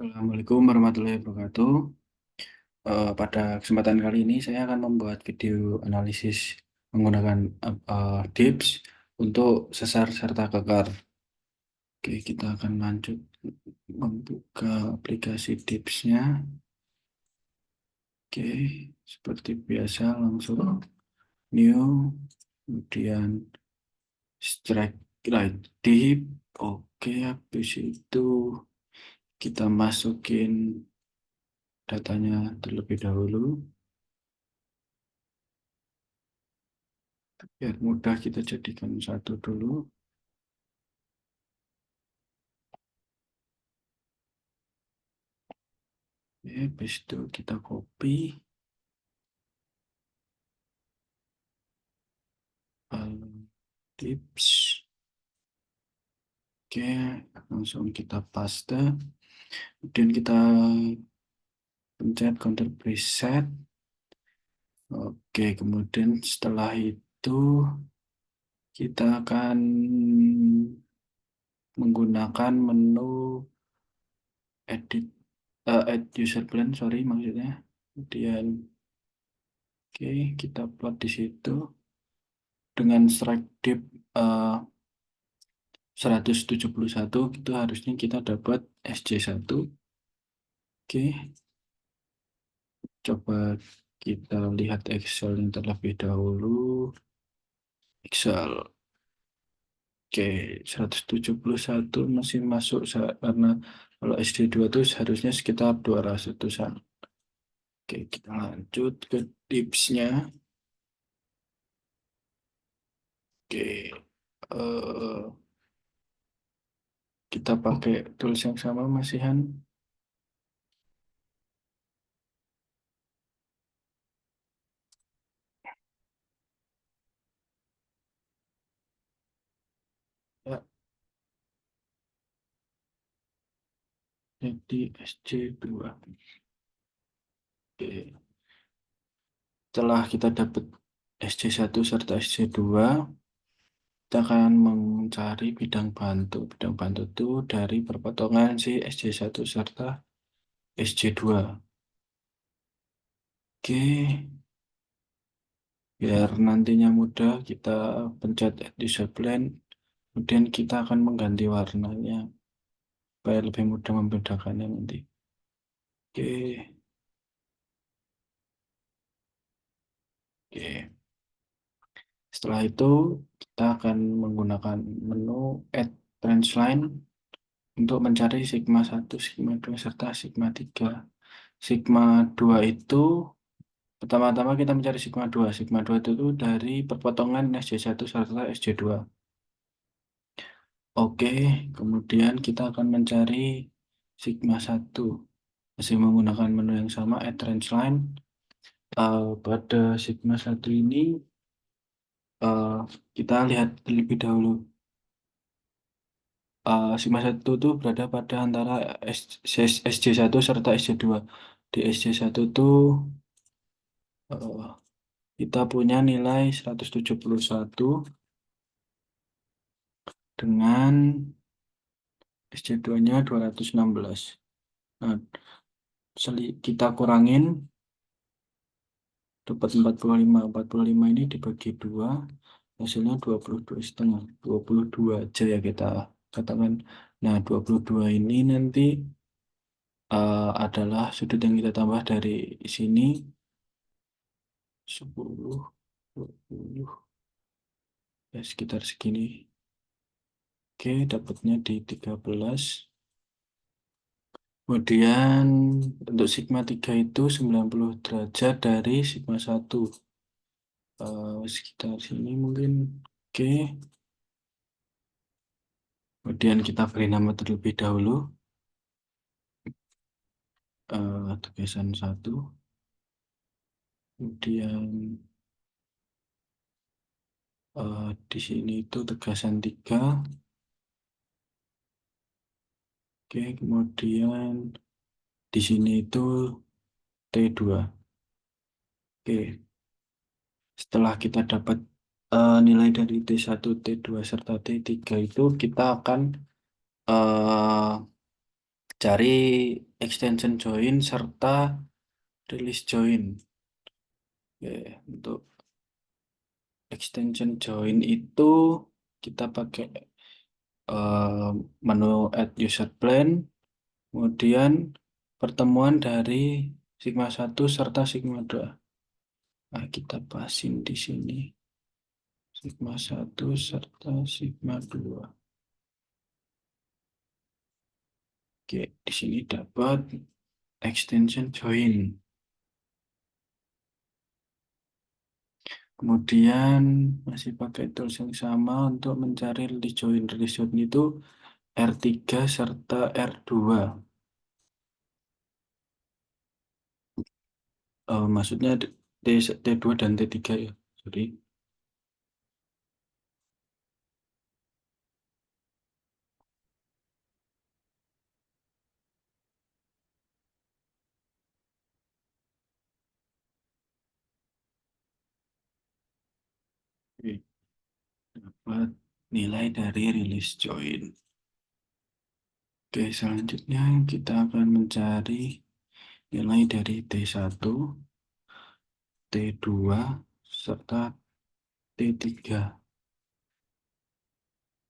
Assalamualaikum warahmatullahi wabarakatuh. Pada kesempatan kali ini saya akan membuat video analisis menggunakan DIPS untuk sesar serta kekar. Oke, kita akan lanjut membuka aplikasi DIPS-nya. Oke, seperti biasa langsung new, kemudian strike right dip. Oke, habis itu kita masukin datanya terlebih dahulu. Biar mudah kita jadikan satu dulu. Oke, habis itu kita copy tips. Oke, langsung kita paste. Kemudian kita pencet Ctrl preset. Oke, kemudian setelah itu kita akan menggunakan menu edit add user plan, sorry maksudnya. Kemudian oke, kita plot di situ dengan strike dip 171 itu harusnya kita dapat SC1. Oke, coba kita lihat Excel yang terlebih dahulu. Excel. Oke, 171 masih masuk karena kalau SD2 itu seharusnya sekitar 200-an. Oke, kita lanjut ke tipsnya. Oke, kita pakai tools yang sama masihan. Ya, jadi SC2. Oke. Setelah kita dapat SC1 serta SC2, kita akan mencari bidang bantu. Bidang bantu itu dari perpotongan si SC1 serta SC2. Oke, biar nantinya mudah kita pencet Add Discipline, kemudian kita akan mengganti warnanya supaya lebih mudah membedakannya nanti. Oke, oke. Setelah itu kita akan menggunakan menu Add Branch Line untuk mencari Sigma 1, Sigma 2, serta Sigma 3. Sigma 2 itu pertama-tama kita mencari Sigma 2. Sigma 2 itu dari perpotongan SJ1 serta SJ2. Oke, kemudian kita akan mencari Sigma 1. Masih menggunakan menu yang sama, Add Range Line. Pada Sigma 1 ini, uh, kita lihat terlebih dahulu. Sigma 1 itu berada pada antara SJ1 serta SJ2. Di SJ1 itu kita punya nilai 171 dengan SC2-nya 216. Nah, kita kurangin dapat 45. 45 ini dibagi 2, hasilnya 22,5. 22 aja ya kita katakan. Nah, 22 ini nanti adalah sudut yang kita tambah dari sini 10, 20, ya sekitar segini. Oke, dapatnya di 13. Kemudian untuk sigma 3 itu 90 derajat dari sigma 1. Sekitar sini mungkin. Oke. Kemudian kita beri nama terlebih dahulu. Tegasan 1. Kemudian di sini itu tegasan 3. Oke, kemudian di sini itu T2. Oke. Setelah kita dapat nilai dari T1, T2, serta T3 itu kita akan cari extension join, serta release join. Oke, untuk extension join itu kita pakai menu add user plan, kemudian pertemuan dari Sigma 1 serta Sigma 2. Nah, kita pasin di sini Sigma 1 serta Sigma 2. Oke, di sini dapat extension join. Kemudian masih pakai tools yang sama untuk mencari release join. Release join itu R3 serta R2. Maksudnya T2 dan T3 ya. Jadi dapat nilai dari release join. Oke, selanjutnya kita akan mencari nilai dari T1, T2, serta T3.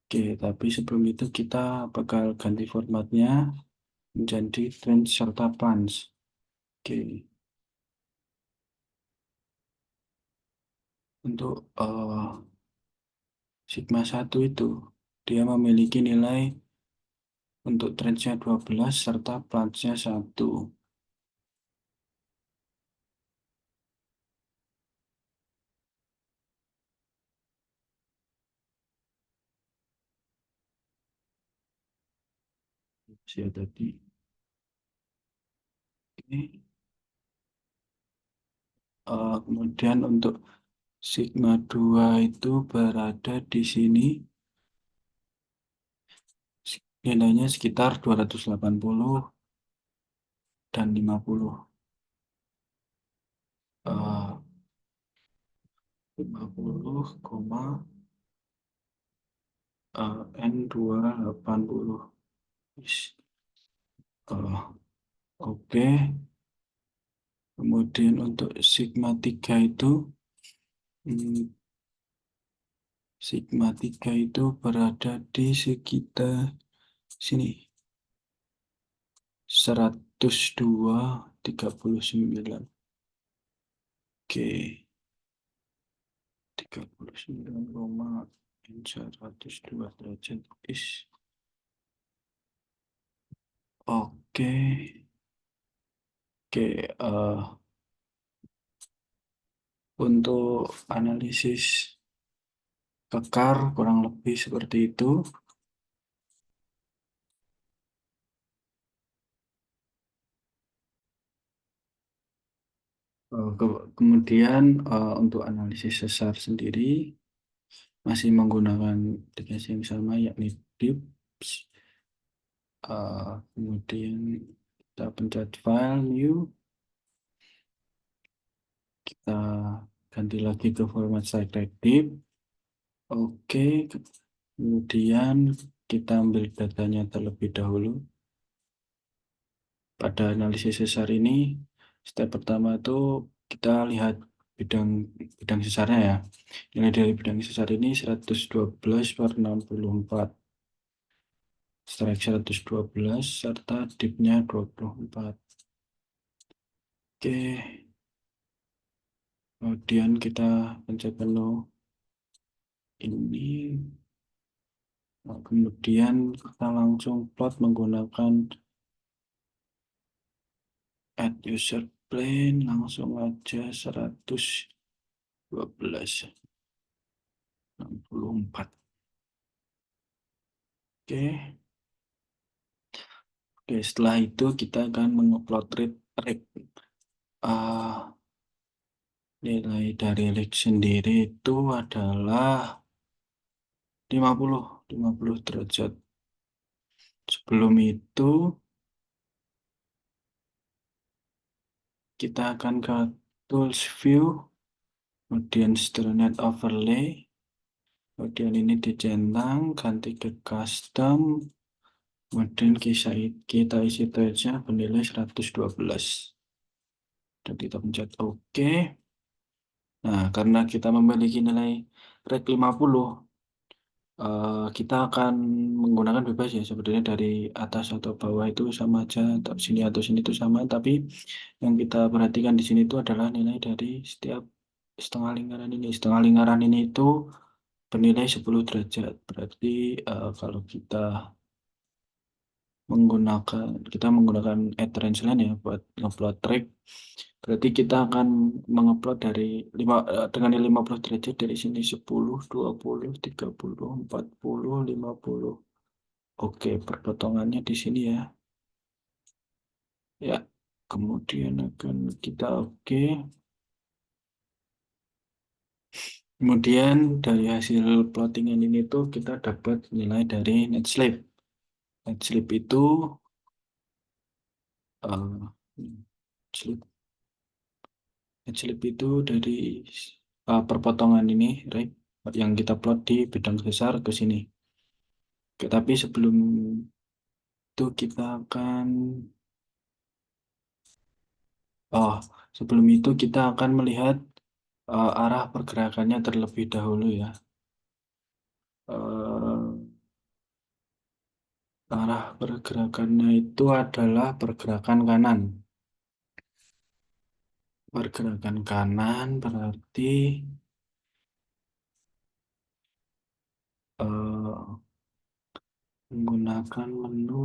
Oke, tapi sebelum itu kita bakal ganti formatnya menjadi range serta plunge. Oke, untuk Sigma 1 itu dia memiliki nilai untuk range-nya 12 serta plunge-nya 1. Saya tadi. Oke. Kemudian untuk Sigma 2 itu berada di sini. Nilainya sekitar 280 dan 50. 50, N280. Oke. Kemudian untuk Sigma 3 itu hmm, Sigma 3 itu berada di sekitar sini. 102,39. Oke. 39,102 derajat is. Oke. Oke. Untuk analisis kekar kurang lebih seperti itu. Kemudian untuk analisis sesar sendiri masih menggunakan aplikasi yang sama yakni DIPS. Kemudian kita pencet file new, kita ganti lagi ke format cyclic dip. Oke, kemudian kita ambil datanya terlebih dahulu. Pada analisis sesar ini, step pertama itu kita lihat bidang sesarnya ya. Nilai dari bidang sesar ini 112/64. Strike 112 serta dipnya 24. Oke. Kemudian kita pencet menu ini. Nah, kemudian kita langsung plot menggunakan add user plane, langsung aja 112/64. Oke. Oke, setelah itu kita akan mengupload rate. Nilai dari rig sendiri itu adalah 50 derajat. Sebelum itu kita akan ke tools view, kemudian Stronet overlay, kemudian ini dicentang, ganti ke custom, Kemudian kita isi threads-nya bernilai 112. Dan kita pencet OK. Nah, karena kita memiliki nilai rate 50, kita akan menggunakan bebas ya. Sebenarnya dari atas atau bawah itu sama aja, atau sini atau sini itu sama. Tapi yang kita perhatikan di sini itu adalah nilai dari setiap setengah lingkaran ini. Setengah lingkaran ini itu bernilai 10 derajat. Berarti kalau kita menggunakan add rangeline ya buat ngupload track. Berarti kita akan mengupload dari dengan 50 derajat dari sini 10, 20, 30, 40, 50. Oke, perpotongannya di sini ya. Ya, kemudian akan kita oke. Kemudian dari hasil plottingan ini tuh kita dapat nilai dari net slip. Net slip itu eh, slip, net slip itu dari perpotongan ini, right? Yang kita plot di bidang besar ke sini. Oke, tapi sebelum itu kita akan oh sebelum itu kita akan melihat arah pergerakannya terlebih dahulu ya. Eh, Arah pergerakannya itu adalah pergerakan kanan. Pergerakan kanan berarti eh, menggunakan menu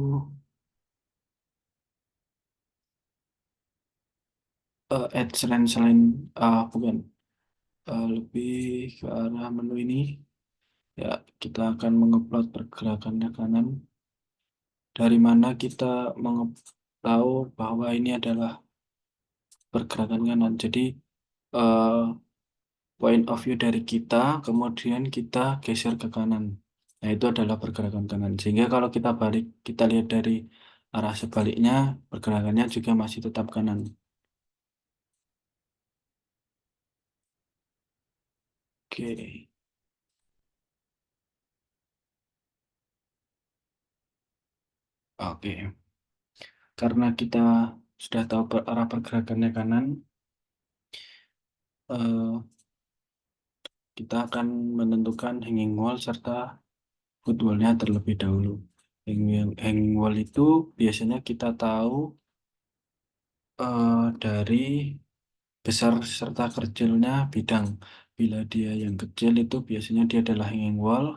add range line, bukan. Lebih ke arah menu ini ya, kita akan mengupload pergerakannya kanan. Dari mana kita tahu bahwa ini adalah pergerakan kanan. Jadi eh, point of view dari kita, kemudian kita geser ke kanan. Nah, itu adalah pergerakan kanan. Sehingga kalau kita balik, kita lihat dari arah sebaliknya, pergerakannya juga masih tetap kanan. Oke, oke. Karena kita sudah tahu arah pergerakannya kanan, eh, kita akan menentukan hanging wall serta foot wall-nya terlebih dahulu. Hanging wall itu biasanya kita tahu dari besar serta kecilnya bidang. Bila dia yang kecil itu biasanya dia adalah hanging wall,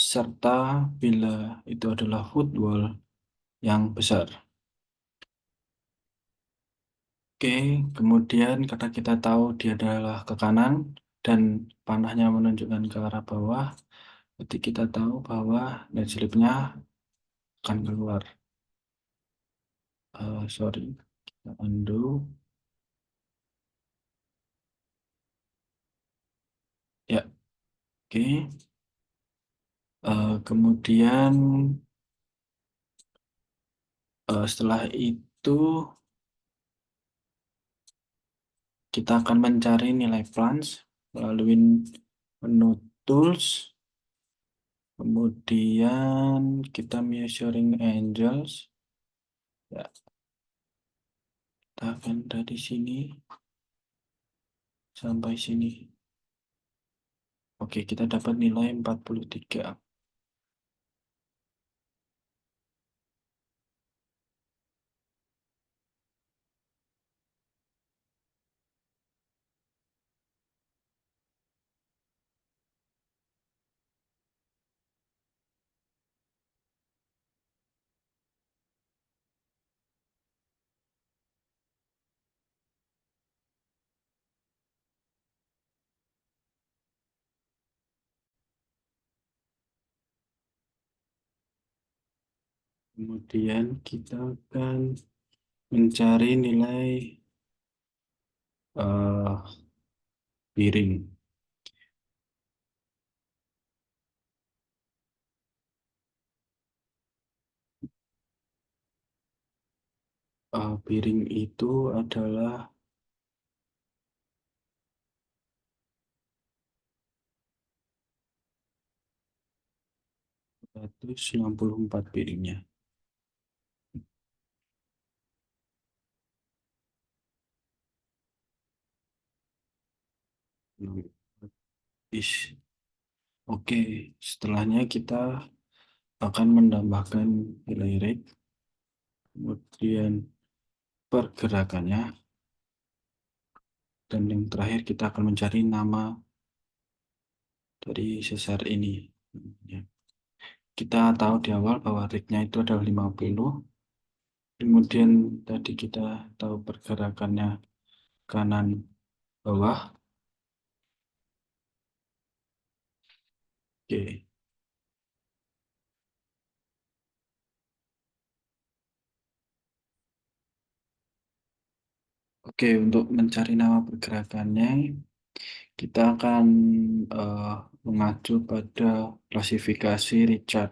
serta bila itu adalah foot wall yang besar. Oke, kemudian karena kita tahu dia adalah ke kanan dan panahnya menunjukkan ke arah bawah, berarti kita tahu bahwa net slip-nya akan keluar. Sorry, kita undo. Ya, oke. Kemudian setelah itu kita akan mencari nilai plunge melalui menu tools. Kemudian kita measuring angles. Ya, kita akan dari sini sampai sini. Oke, kita dapat nilai 43. Kemudian kita akan mencari nilai eh piring. Piring itu adalah 164 piringnya. Is. Oke, setelahnya kita akan menambahkan nilai rate, kemudian pergerakannya, dan yang terakhir kita akan mencari nama dari sesar ini. Ya. Kita tahu di awal bahwa rate-nya itu adalah 50, kemudian tadi kita tahu pergerakannya kanan bawah. Oke. Oke, untuk mencari nama pergerakannya, kita akan eh, mengacu pada klasifikasi Richard.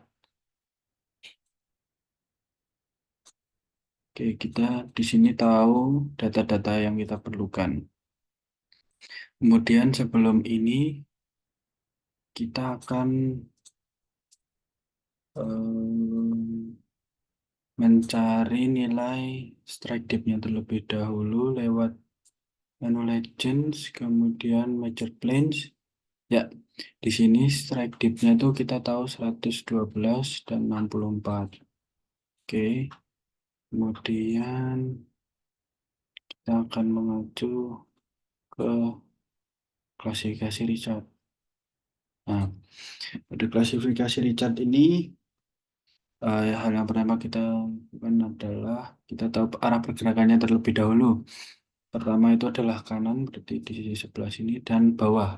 Oke, kita di sini tahu data-data yang kita perlukan. Kemudian sebelum ini kita akan mencari nilai strike depth-nya terlebih dahulu lewat menu Legends, kemudian Major Plains. Ya, di sini strike depth-nya itu kita tahu 112 dan 64. Oke, kemudian kita akan mengacu ke klasifikasi Richard. Nah, pada klasifikasi Richard ini, hal yang pertama kita lakukan adalah kita tahu arah pergerakannya terlebih dahulu. Pertama itu adalah kanan, berarti di sisi sebelah sini, dan bawah,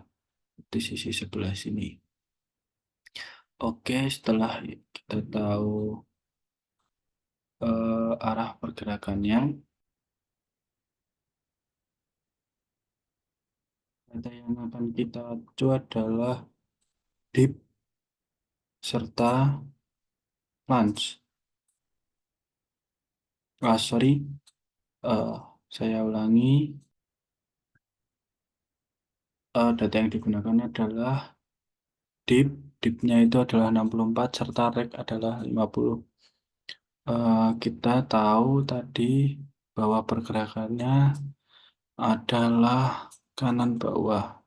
di sisi sebelah sini. Oke, setelah kita tahu arah pergerakannya, data yang akan kita acu adalah dip serta plunge. Sorry, eh, saya ulangi. Data yang digunakan adalah dip, dipnya itu adalah 64 serta rek adalah 50. Kita tahu tadi bahwa pergerakannya adalah kanan bawah,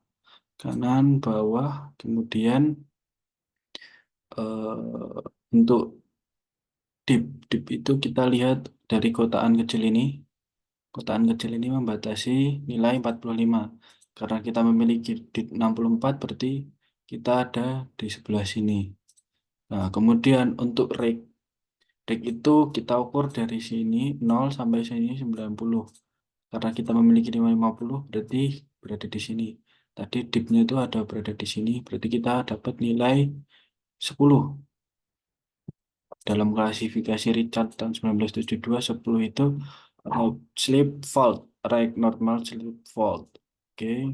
kanan bawah, kemudian untuk dip, dip itu kita lihat dari kotaan kecil ini. Kotaan kecil ini membatasi nilai 45. Karena kita memiliki dip 64, berarti kita ada di sebelah sini. Nah, kemudian untuk rake, rake itu kita ukur dari sini 0 sampai sini 90. Karena kita memiliki 50, berarti berada di sini. Tadi dipnya itu ada berada di sini, berarti kita dapat nilai 10. Dalam klasifikasi Richard tahun 1972, 10 itu right slip fault, right normal slip fault. Oke,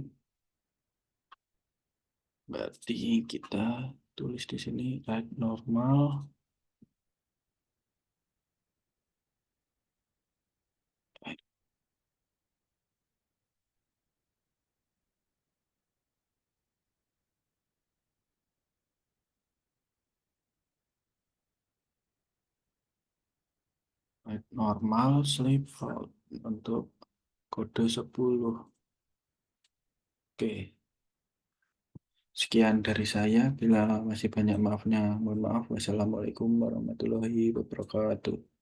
berarti kita tulis di sini right normal. Right normal slip fault untuk kode 10. Oke, sekian dari saya. Bila masih banyak maafnya, mohon maaf. Wassalamualaikum warahmatullahi wabarakatuh.